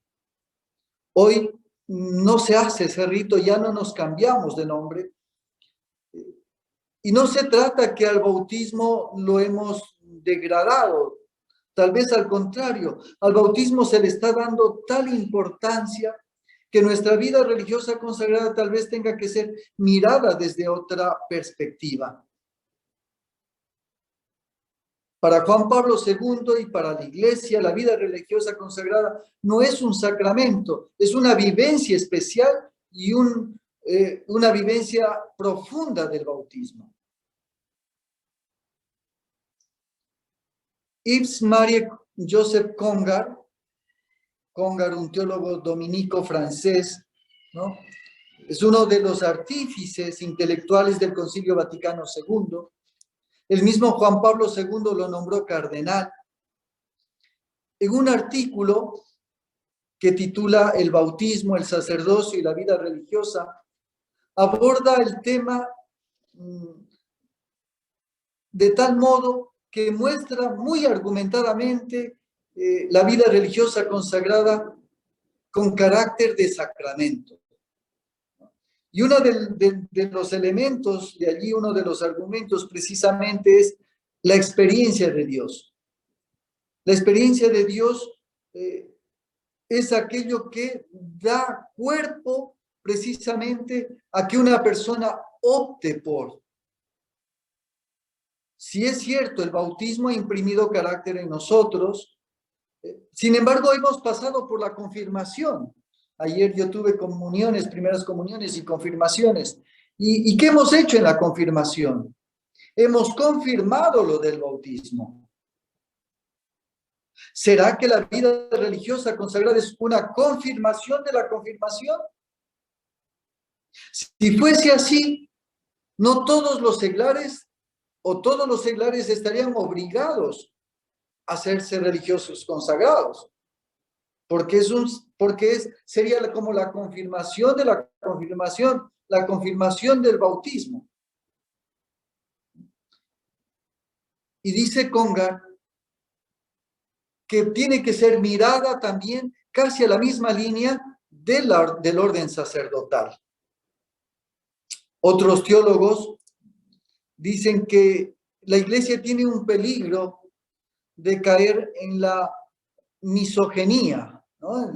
Hoy no se hace ese rito, ya no nos cambiamos de nombre. Y no se trata que al bautismo lo hemos degradado, tal vez al contrario, al bautismo se le está dando tal importancia que nuestra vida religiosa consagrada tal vez tenga que ser mirada desde otra perspectiva. Para Juan Pablo II y para la Iglesia, la vida religiosa consagrada no es un sacramento, es una vivencia especial y una vivencia profunda del bautismo. Yves Marie Joseph Congar, un teólogo dominico francés, ¿no? Es uno de los artífices intelectuales del Concilio Vaticano II. El mismo Juan Pablo II lo nombró cardenal. En un artículo que titula El bautismo, el sacerdocio y la vida religiosa, aborda el tema de tal modo que muestra muy argumentadamente la vida religiosa consagrada con carácter de sacramento. Y uno de los elementos de allí, uno de los argumentos precisamente es la experiencia de Dios. La experiencia de Dios es aquello que da cuerpo precisamente a que una persona opte por. Si es cierto, el bautismo ha imprimido carácter en nosotros, sin embargo, hemos pasado por la confirmación. Ayer yo tuve comuniones, primeras comuniones y confirmaciones. ¿Y qué hemos hecho en la confirmación? Hemos confirmado lo del bautismo. ¿Será que la vida religiosa consagrada es una confirmación de la confirmación? Si fuese así, no todos los seglares o todos los seglares estarían obligados a hacerse religiosos consagrados, porque sería como la confirmación de la confirmación del bautismo. Y dice Congar que tiene que ser mirada también casi a la misma línea del orden sacerdotal. Otros teólogos dicen que la Iglesia tiene un peligro de caer en la misoginia, ¿no?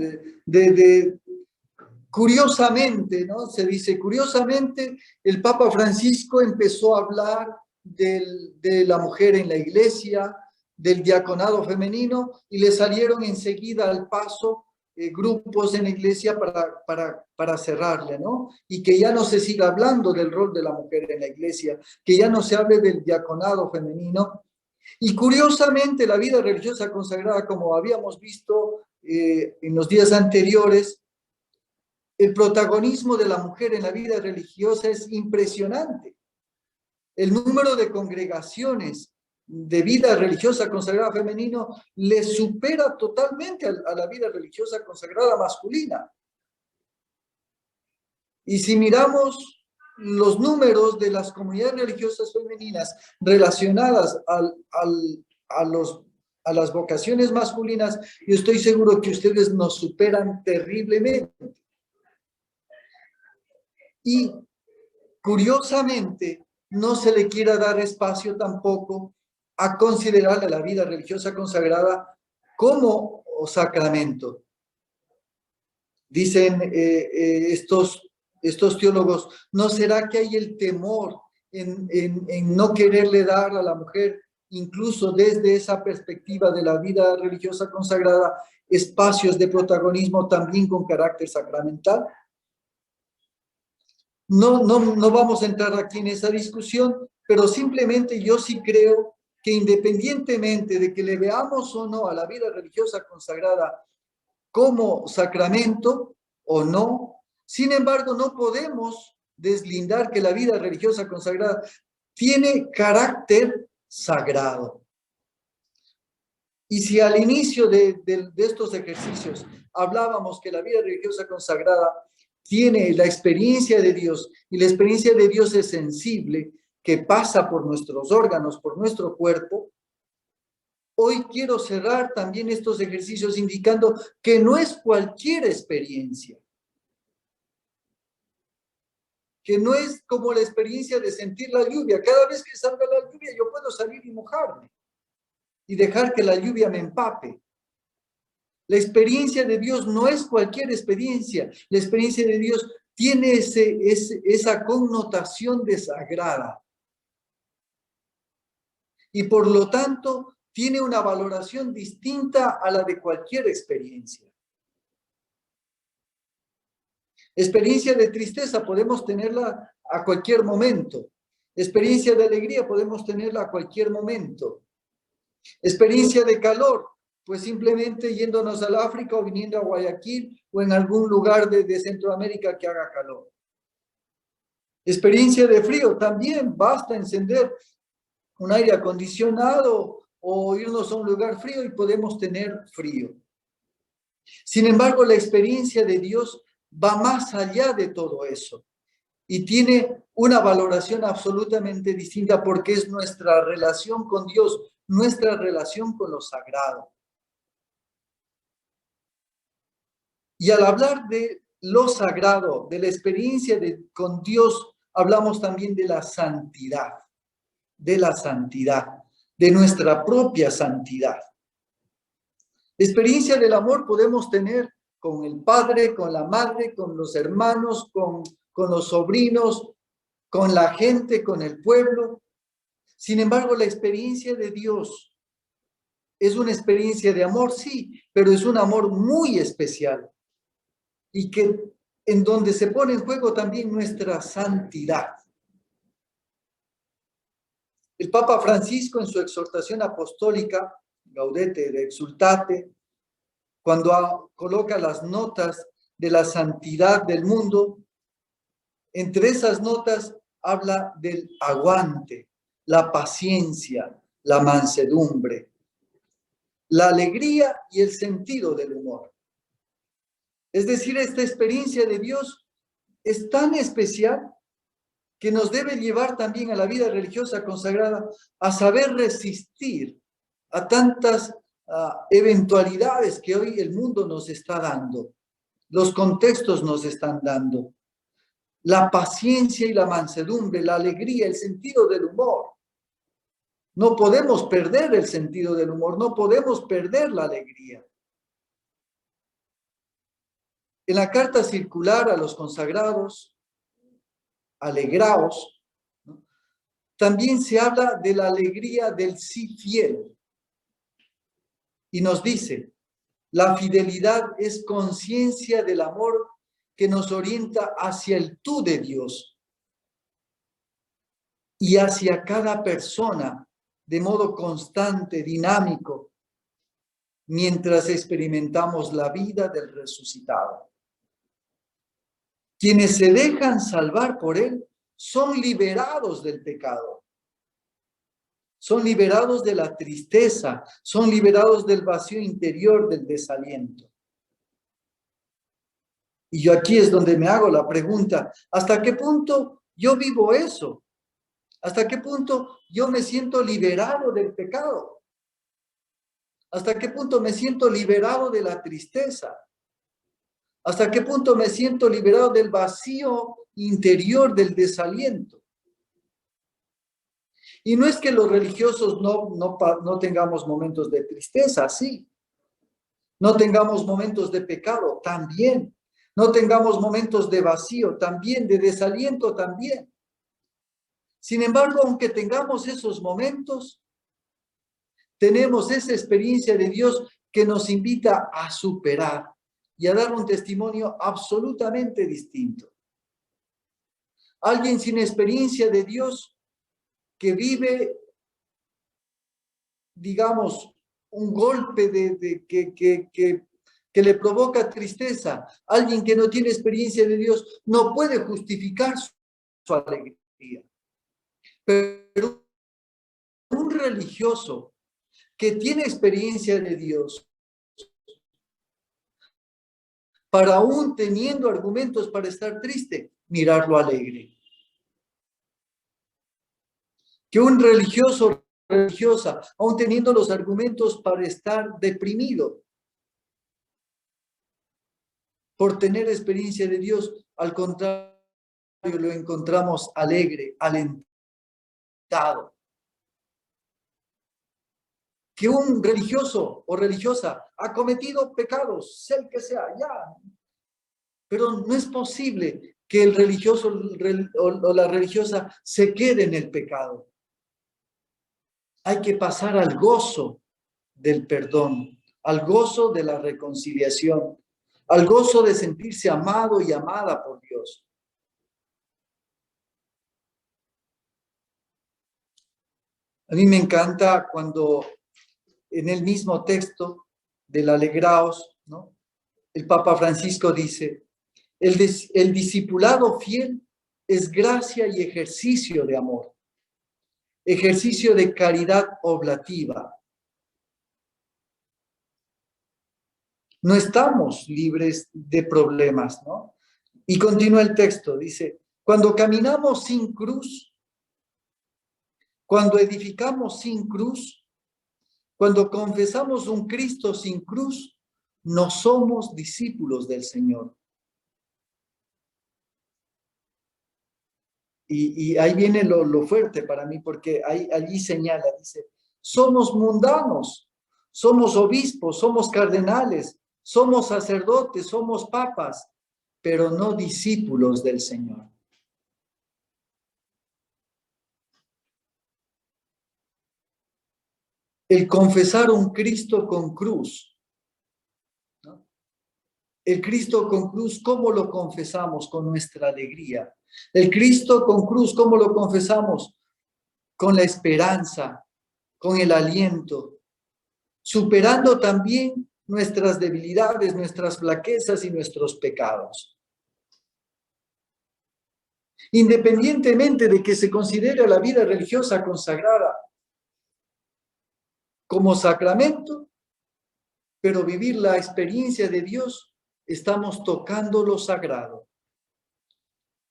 Curiosamente, ¿no? Se dice, curiosamente, el Papa Francisco empezó a hablar de la mujer en la Iglesia, del diaconado femenino, y le salieron enseguida al paso grupos en la Iglesia para cerrarle, ¿no? Y que ya no se siga hablando del rol de la mujer en la Iglesia, que ya no se hable del diaconado femenino. Y curiosamente, la vida religiosa consagrada, como habíamos visto en los días anteriores, el protagonismo de la mujer en la vida religiosa es impresionante. El número de congregaciones de vida religiosa consagrada femenino le supera totalmente a la vida religiosa consagrada masculina. Y si miramos los números de las comunidades religiosas femeninas relacionadas a las vocaciones masculinas, yo estoy seguro que ustedes nos superan terriblemente. Y curiosamente, no se le quiera dar espacio tampoco a considerar a la vida religiosa consagrada como sacramento. Dicen estos teólogos, ¿no será que hay el temor en no quererle dar a la mujer, incluso desde esa perspectiva de la vida religiosa consagrada, espacios de protagonismo también con carácter sacramental? No vamos a entrar aquí en esa discusión, pero simplemente yo sí creo que independientemente de que le veamos o no a la vida religiosa consagrada como sacramento o no, sin embargo no podemos deslindar que la vida religiosa consagrada tiene carácter sagrado. Y si al inicio de estos ejercicios hablábamos que la vida religiosa consagrada tiene la experiencia de Dios, y la experiencia de Dios es sensible, que pasa por nuestros órganos, por nuestro cuerpo, hoy quiero cerrar también estos ejercicios indicando que no es cualquier experiencia, que no es como la experiencia de sentir la lluvia. Cada vez que salga la lluvia yo puedo salir y mojarme y dejar que la lluvia me empape. La experiencia de Dios no es cualquier experiencia. La experiencia de Dios tiene esa connotación de sagrada. Y por lo tanto, tiene una valoración distinta a la de cualquier experiencia. Experiencia de tristeza podemos tenerla a cualquier momento. Experiencia de alegría podemos tenerla a cualquier momento. Experiencia de calor, pues simplemente yéndonos al África o viniendo a Guayaquil o en algún lugar de Centroamérica que haga calor. Experiencia de frío, también basta encender un aire acondicionado o irnos a un lugar frío y podemos tener frío. Sin embargo, la experiencia de Dios va más allá de todo eso y tiene una valoración absolutamente distinta porque es nuestra relación con Dios, nuestra relación con lo sagrado. Y al hablar de lo sagrado, de la experiencia con Dios, hablamos también de la santidad, de nuestra propia santidad. La experiencia del amor podemos tener con el padre, con la madre, con los hermanos, con los sobrinos, con la gente, con el pueblo. Sin embargo, la experiencia de Dios es una experiencia de amor, sí, pero es un amor muy especial y que en donde se pone en juego también nuestra santidad. El Papa Francisco en su exhortación apostólica, Gaudete et Exsultate, cuando coloca las notas de la santidad del mundo, entre esas notas habla del aguante, la paciencia, la mansedumbre, la alegría y el sentido del humor. Es decir, esta experiencia de Dios es tan especial que nos debe llevar también a la vida religiosa consagrada a saber resistir a tantas eventualidades que hoy el mundo nos está dando, los contextos nos están dando. La paciencia y la mansedumbre, la alegría, el sentido del humor. No podemos perder el sentido del humor, no podemos perder la alegría. En la carta circular a los consagrados, alegraos, ¿no?, también se habla de la alegría del sí fiel. Y nos dice, la fidelidad es conciencia del amor que nos orienta hacia el tú de Dios y hacia cada persona de modo constante, dinámico, mientras experimentamos la vida del resucitado. Quienes se dejan salvar por Él son liberados del pecado, son liberados de la tristeza, son liberados del vacío interior, del desaliento. Y yo aquí es donde me hago la pregunta, ¿hasta qué punto yo vivo eso? ¿Hasta qué punto yo me siento liberado del pecado? ¿Hasta qué punto me siento liberado de la tristeza? ¿Hasta qué punto me siento liberado del vacío interior, del desaliento? Y no es que los religiosos no tengamos momentos de tristeza, sí. No tengamos momentos de pecado, también. No tengamos momentos de vacío, también, de desaliento, también. Sin embargo, aunque tengamos esos momentos, tenemos esa experiencia de Dios que nos invita a superar y a dar un testimonio absolutamente distinto. Alguien sin experiencia de Dios que vive, digamos, un golpe que le provoca tristeza. Alguien que no tiene experiencia de Dios no puede justificar su alegría. Pero un religioso que tiene experiencia de Dios, para aún teniendo argumentos para estar triste, mirarlo alegre. Que un religioso, religiosa, aún teniendo los argumentos para estar deprimido, por tener experiencia de Dios, al contrario, lo encontramos alegre, alentado. Que un religioso o religiosa ha cometido pecados, sea el que sea, ya. Pero no es posible que el religioso o la religiosa se quede en el pecado. Hay que pasar al gozo del perdón, al gozo de la reconciliación, al gozo de sentirse amado y amada por Dios. A mí me encanta cuando en el mismo texto del Alegraos, ¿no?, el Papa Francisco dice, el discipulado fiel es gracia y ejercicio de amor. ejercicio de caridad oblativa. No estamos libres de problemas, ¿no? Y continúa el texto, dice, cuando caminamos sin cruz, cuando edificamos sin cruz, cuando confesamos un Cristo sin cruz, no somos discípulos del Señor. Y ahí viene lo fuerte para mí, porque allí señala, dice, somos mundanos, somos obispos, somos cardenales, somos sacerdotes, somos papas, pero no discípulos del Señor. El confesar un Cristo con cruz, ¿no? El Cristo con cruz, ¿cómo lo confesamos? Con nuestra alegría. El Cristo con cruz, ¿cómo lo confesamos? Con la esperanza, con el aliento, superando también nuestras debilidades, nuestras flaquezas y nuestros pecados. Independientemente de que se considere la vida religiosa consagrada como sacramento, pero vivir la experiencia de Dios, estamos tocando lo sagrado.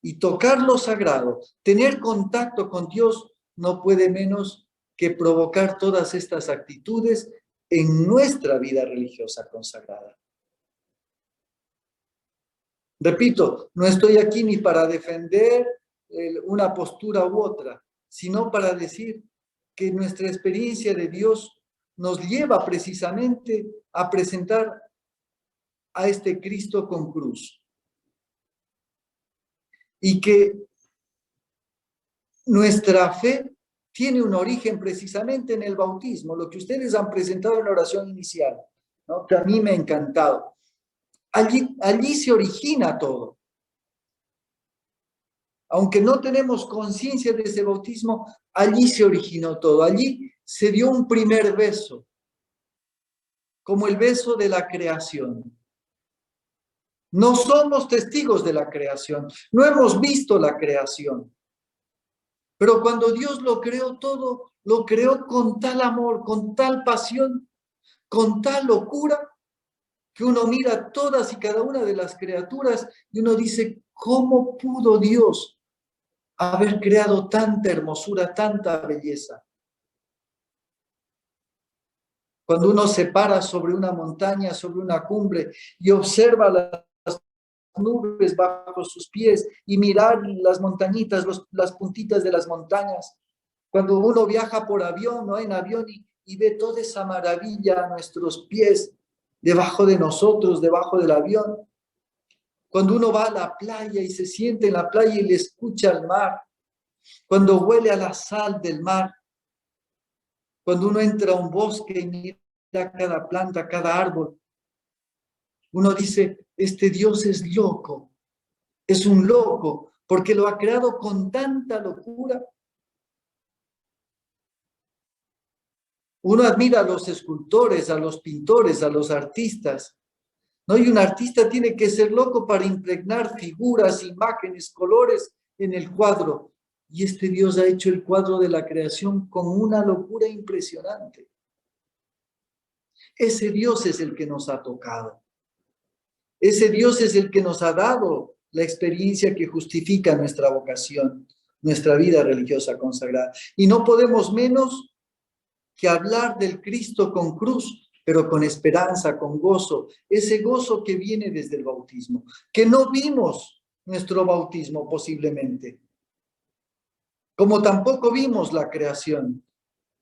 Y tocar lo sagrado, tener contacto con Dios, no puede menos que provocar todas estas actitudes en nuestra vida religiosa consagrada. Repito, no estoy aquí ni para defender una postura u otra, sino para decir que nuestra experiencia de Dios nos lleva precisamente a presentar a este Cristo con cruz. Y que nuestra fe tiene un origen precisamente en el bautismo, lo que ustedes han presentado en la oración inicial, ¿no? Que a mí me ha encantado. Allí se origina todo. Aunque no tenemos conciencia de ese bautismo, allí se originó todo. Allí se dio un primer beso, como el beso de la creación. No somos testigos de la creación, no hemos visto la creación. Pero cuando Dios lo creó todo, lo creó con tal amor, con tal pasión, con tal locura, que uno mira todas y cada una de las criaturas y uno dice, ¿cómo pudo Dios haber creado tanta hermosura, tanta belleza? Cuando uno se para sobre una montaña, sobre una cumbre y observa las nubes bajo sus pies y mirar las montañitas, las puntitas de las montañas. Cuando uno viaja por avión, ¿no? En avión y ve toda esa maravilla a nuestros pies, debajo de nosotros, debajo del avión. Cuando uno va a la playa y se siente en la playa y le escucha al mar. Cuando huele a la sal del mar. Cuando uno entra a un bosque y mira cada planta, cada árbol. Uno dice, este Dios es loco. Es un loco porque lo ha creado con tanta locura. Uno admira a los escultores, a los pintores, a los artistas, ¿no? Y un artista tiene que ser loco para impregnar figuras, imágenes, colores en el cuadro. Y este Dios ha hecho el cuadro de la creación con una locura impresionante. Ese Dios es el que nos ha tocado. Ese Dios es el que nos ha dado la experiencia que justifica nuestra vocación, nuestra vida religiosa consagrada. Y no podemos menos que hablar del Cristo con cruz, pero con esperanza, con gozo, ese gozo que viene desde el bautismo, que no vimos nuestro bautismo posiblemente, como tampoco vimos la creación,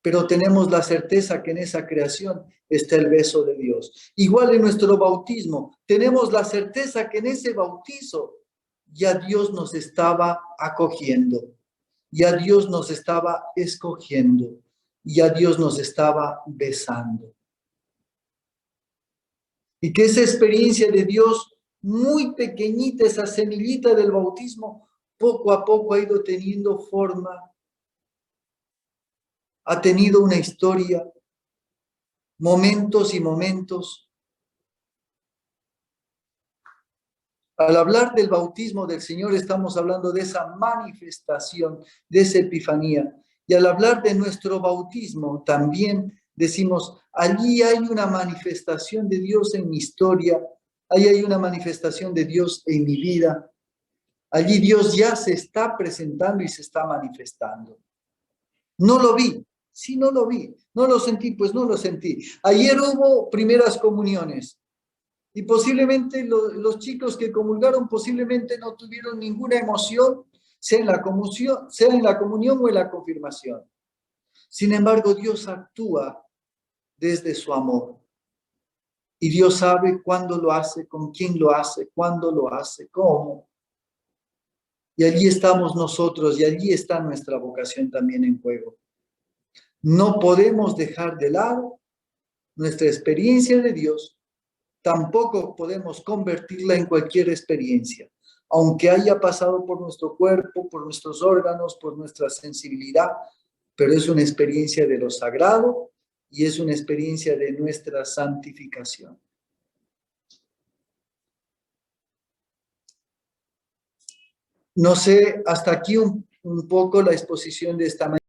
pero tenemos la certeza que en esa creación está el beso de Dios. Igual en nuestro bautismo, tenemos la certeza que en ese bautizo ya Dios nos estaba acogiendo, ya Dios nos estaba escogiendo, ya Dios nos estaba besando. Y que esa experiencia de Dios, muy pequeñita, esa semillita del bautismo, poco a poco ha ido teniendo forma, ha tenido una historia, momentos y momentos. Al hablar del bautismo del Señor, estamos hablando de esa manifestación, de esa epifanía. Y al hablar de nuestro bautismo, también decimos, allí hay una manifestación de Dios en mi historia, allí hay una manifestación de Dios en mi vida. Allí Dios ya se está presentando y se está manifestando. No lo vi, sí, no lo vi. No lo sentí, pues no lo sentí. Ayer hubo primeras comuniones y posiblemente los chicos que comulgaron posiblemente no tuvieron ninguna emoción, sea en la comunión o en la confirmación. Sin embargo, Dios actúa desde su amor. Y Dios sabe cuándo lo hace, con quién lo hace, cuándo lo hace, cómo. Y allí estamos nosotros y allí está nuestra vocación también en juego. No podemos dejar de lado nuestra experiencia de Dios, tampoco podemos convertirla en cualquier experiencia, aunque haya pasado por nuestro cuerpo, por nuestros órganos, por nuestra sensibilidad, pero es una experiencia de lo sagrado y es una experiencia de nuestra santificación. No sé, hasta aquí un poco la exposición de esta mañana.